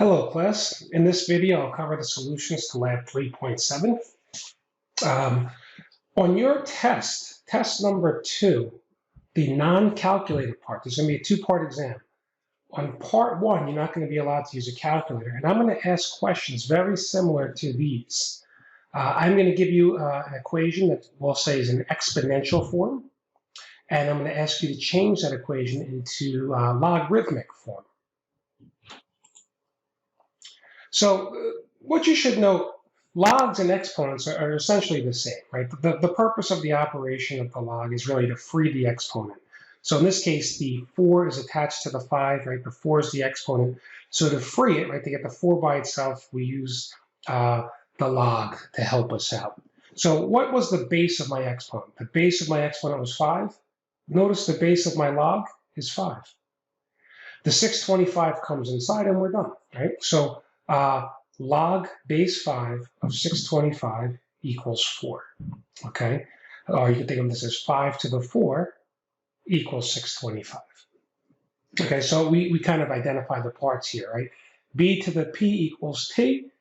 Hello class, in this video I'll cover the solutions to lab 3.7. On your test number 2, the non-calculated part, there's going to be a two-part exam. On part 1, you're not going to be allowed to use a calculator, and I'm going to ask questions very similar to these. I'm going to give you an equation that we'll say is an exponential form, and I'm going to ask you to change that equation into logarithmic form. So what you should know, logs and exponents are essentially the same, right? The purpose of the operation of the log is really to free the exponent. So in this case, the 4 is attached to the 5, right? The 4 is the exponent. So to free it, right, to get the 4 by itself, we use the log to help us out. So what was the base of my exponent? The base of my exponent was 5. Notice the base of my log is 5. The 625 comes inside and we're done, right? So log base 5 of 625 equals 4, okay? Or you can think of this as 5 to the 4 equals 625. Okay, so we kind of identify the parts here, right? B to the P equals T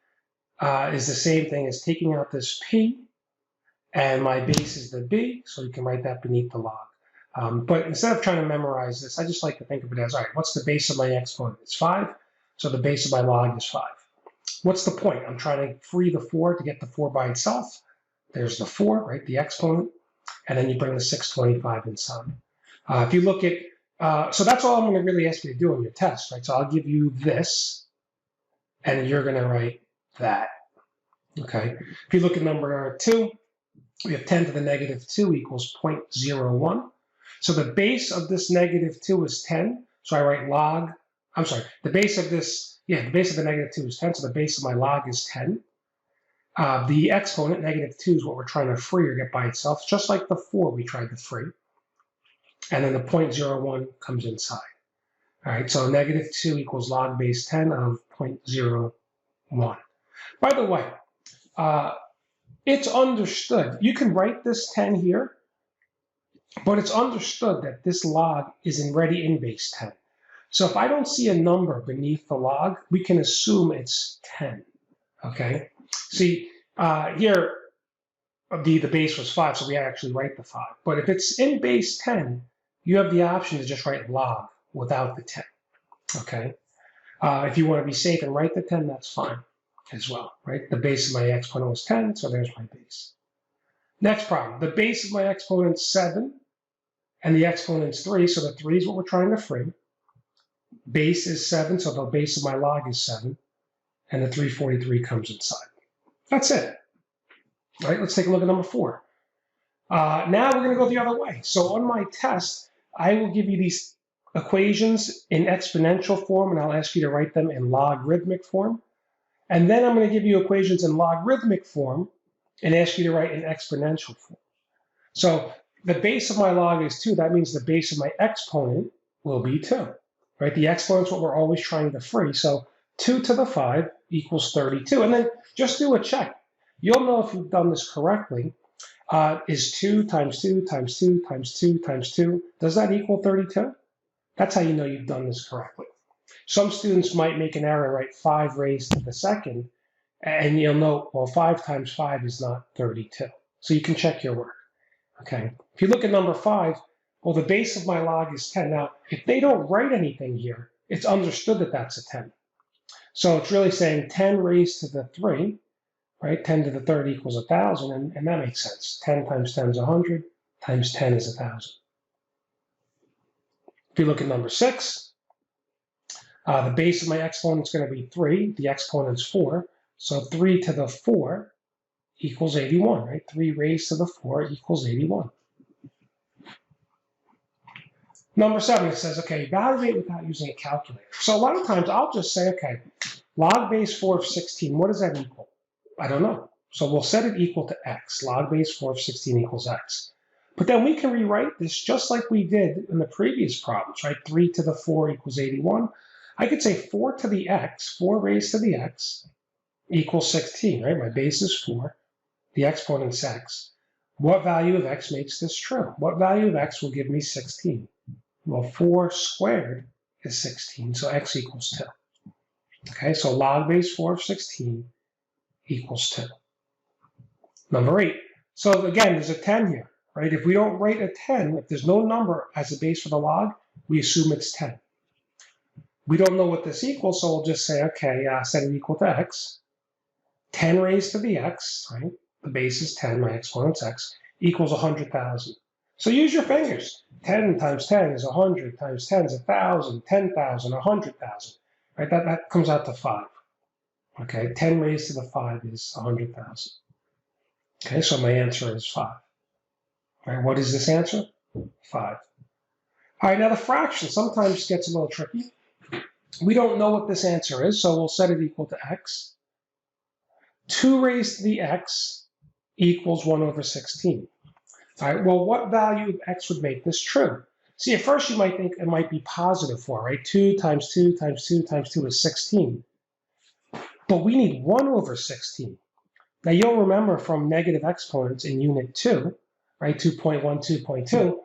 is the same thing as taking out this P, and my base is the B, so you can write that beneath the log. But instead of trying to memorize this, I just like to think of it as, all right, what's the base of my exponent? It's 5, so the base of my log is 5. What's the point? I'm trying to free the 4 to get the 4 by itself. There's the 4, right, the exponent, and then you bring the 625 inside. If you look at, so that's all I'm going to really ask you to do in your test, right? So I'll give you this, and you're going to write that, okay? If you look at number 2, we have 10 to the negative 2 equals 0.01. So the base of this negative 2 is 10, so I write log, I'm sorry, the base of this, the base of the negative 2 is 10, so the base of my log is 10. The exponent, negative 2, is what we're trying to free or get by itself, just like the 4 we tried to free. And then the 0.01 comes inside. All right, so negative 2 equals log base 10 of 0.01. By the way, it's understood. You can write this 10 here, but it's understood that this log is already in base 10. So if I don't see a number beneath the log, we can assume it's 10, okay? See, here, the base was 5, so we actually write the 5. But if it's in base 10, you have the option to just write log without the 10, okay? If you want to be safe and write the 10, that's fine as well, right? The base of my exponent was 10, so there's my base. Next problem, the base of my exponent is 7, and the exponent's 3, so the 3 is what we're trying to free. Base is 7, so the base of my log is 7, and the 343 comes inside. That's it. All right, let's take a look at number 4. Now we're going to go the other way. So on my test, I will give you these equations in exponential form, and I'll ask you to write them in logarithmic form. And then I'm going to give you equations in logarithmic form and ask you to write in exponential form. So the base of my log is 2. That means the base of my exponent will be 2. Right? The exponent's what we're always trying to free. So 2 to the 5 equals 32. And then just do a check. You'll know if you've done this correctly. Is 2 times 2 times 2 times 2 times 2, does that equal 32? That's how you know you've done this correctly. Some students might make an error, write 5 raised to the second, and you'll know, well, 5 times 5 is not 32. So you can check your work, okay? If you look at number 5, well, the base of my log is 10. Now, if they don't write anything here, it's understood that that's a 10. So it's really saying 10 raised to the 3, right? 10 to the third equals 1,000, and that makes sense. 10 times 10 is 100, times 10 is 1,000. If you look at number 6, the base of my exponent is going to be 3. The exponent is 4. So 3 to the 4 equals 81, right? 3 raised to the 4 equals 81. Number 7, it says, okay, evaluate without using a calculator. So a lot of times I'll just say, okay, log base 4 of 16, what does that equal? I don't know. So we'll set it equal to x. Log base 4 of 16 equals x. But then we can rewrite this just like we did in the previous problems, right? 3 to the 4 equals 81. I could say 4 to the x, 4 raised to the x, equals 16, right? My base is 4. The exponent's x. What value of x makes this true? What value of x will give me 16? Well, 4 squared is 16, so x equals 2. Okay, so log base 4 of 16 equals 2. Number 8. So again, there's a 10 here, right? If we don't write a 10, if there's no number as a base for the log, we assume it's 10. We don't know what this equals, so we'll just say, okay, set it equal to x. 10 raised to the x, right? The base is 10, my exponent's x, equals 100,000. So use your fingers. 10 times 10 is 100, times 10 is 1,000, 10,000, 100,000, right? That comes out to 5. Okay, 10 raised to the 5 is 100,000. Okay, so my answer is 5. All right, what is this answer? 5. All right, now the fraction sometimes gets a little tricky. We don't know what this answer is, so we'll set it equal to x. 2 raised to the x equals 1 over 16. All right, well, what value of x would make this true? See, at first you might think it might be positive 4, right? 2 times 2 times 2 times 2 is 16. But we need 1 over 16. Now, you'll remember from negative exponents in Unit 2, right, 2.1, 2.2,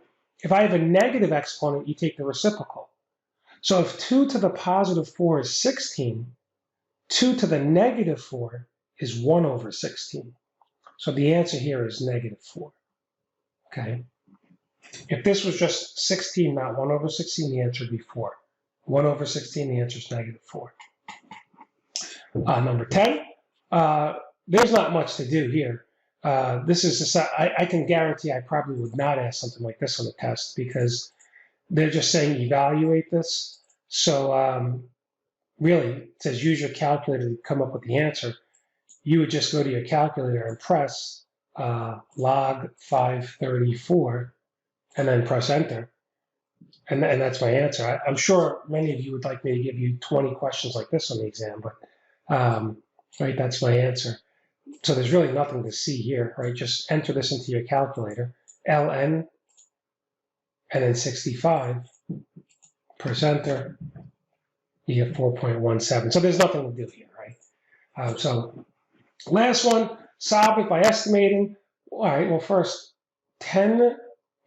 if I have a negative exponent, you take the reciprocal. So if 2 to the positive 4 is 16, 2 to the negative 4 is 1 over 16. So the answer here is negative 4. Okay? If this was just 16, not 1 over 16, the answer would be 4. 1 over 16, the answer is negative 4. Number 10, there's not much to do here. This is I can guarantee I probably would not ask something like this on the test because they're just saying evaluate this. So really, it says use your calculator to come up with the answer. You would just go to your calculator and press log 534 and then press enter. And that's my answer. I'm sure many of you would like me to give you 20 questions like this on the exam, but right, that's my answer. So there's really nothing to see here, right? Just enter this into your calculator, ln, and then 65, press enter, you get 4.17. So there's nothing to do here, right? So last one, solve it by estimating. All right, well, first, 10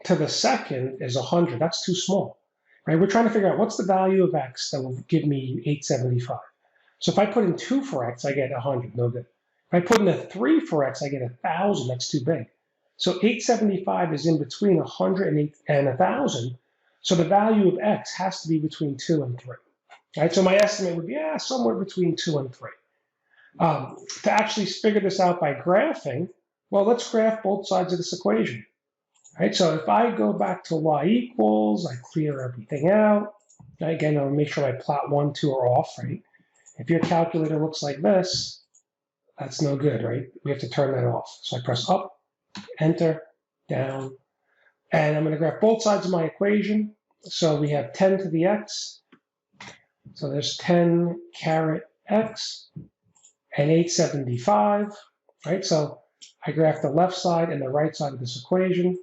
to the second is 100. That's too small, right? We're trying to figure out what's the value of x that will give me 875. So if I put in 2 for x, I get 100, no good. If I put in a 3 for x, I get 1,000, that's too big. So 875 is in between 100 and 1,000. So the value of x has to be between 2 and 3. Right? So my estimate would be somewhere between 2 and 3. To actually figure this out by graphing, well, let's graph both sides of this equation. Right? So if I go back to y equals, I clear everything out. Again, I'll make sure my plot 1, 2 are off, right? If your calculator looks like this, that's no good, right? We have to turn that off. So I press up, enter, down, and I'm going to graph both sides of my equation. So we have 10 to the x. So there's 10 caret x and 875, right? So I graph the left side and the right side of this equation.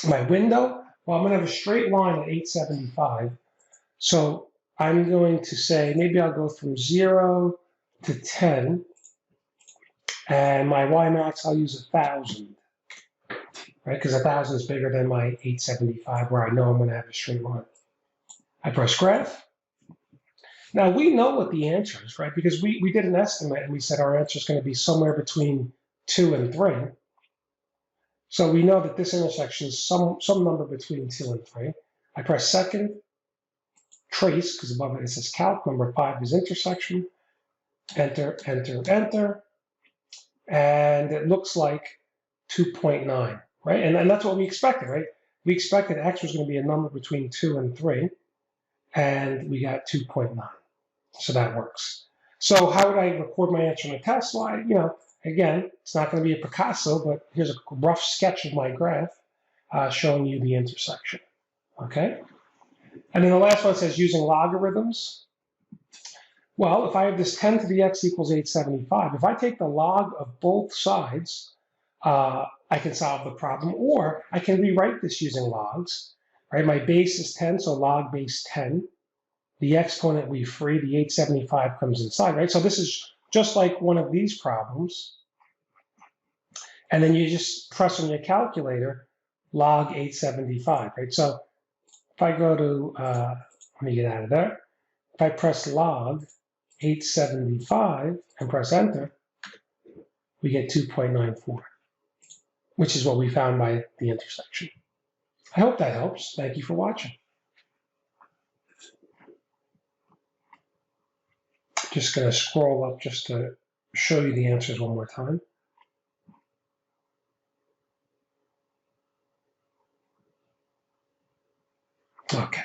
My window, well, I'm going to have a straight line at 875. So I'm going to say, maybe I'll go from 0 to 10. And my y max, I'll use 1,000, right? Because 1,000 is bigger than my 875, where I know I'm going to have a straight line. I press graph. Now, we know what the answer is, right? Because we did an estimate, and we said our answer is going to be somewhere between 2 and 3. So we know that this intersection is some number between 2 and 3. I press second, trace, because above it says calc. Number 5 is intersection. Enter, enter, enter. And it looks like 2.9, right? And that's what we expected, right? We expected x was going to be a number between 2 and 3, and we got 2.9. So that works. So how would I record my answer on a test? Well, again, it's not going to be a Picasso, but here's a rough sketch of my graph showing you the intersection, okay? And then the last one says using logarithms. Well, if I have this 10 to the x equals 875, if I take the log of both sides, I can solve the problem, or I can rewrite this using logs, right? My base is 10, so log base 10. The exponent we free, the 875 comes inside, right? So this is just like one of these problems. And then you just press on your calculator, log 875, right? So if I go to, let me get out of there. If I press log 875 and press enter, we get 2.94, which is what we found by the intersection. I hope that helps. Thank you for watching. Just going to scroll up just to show you the answers one more time. Okay.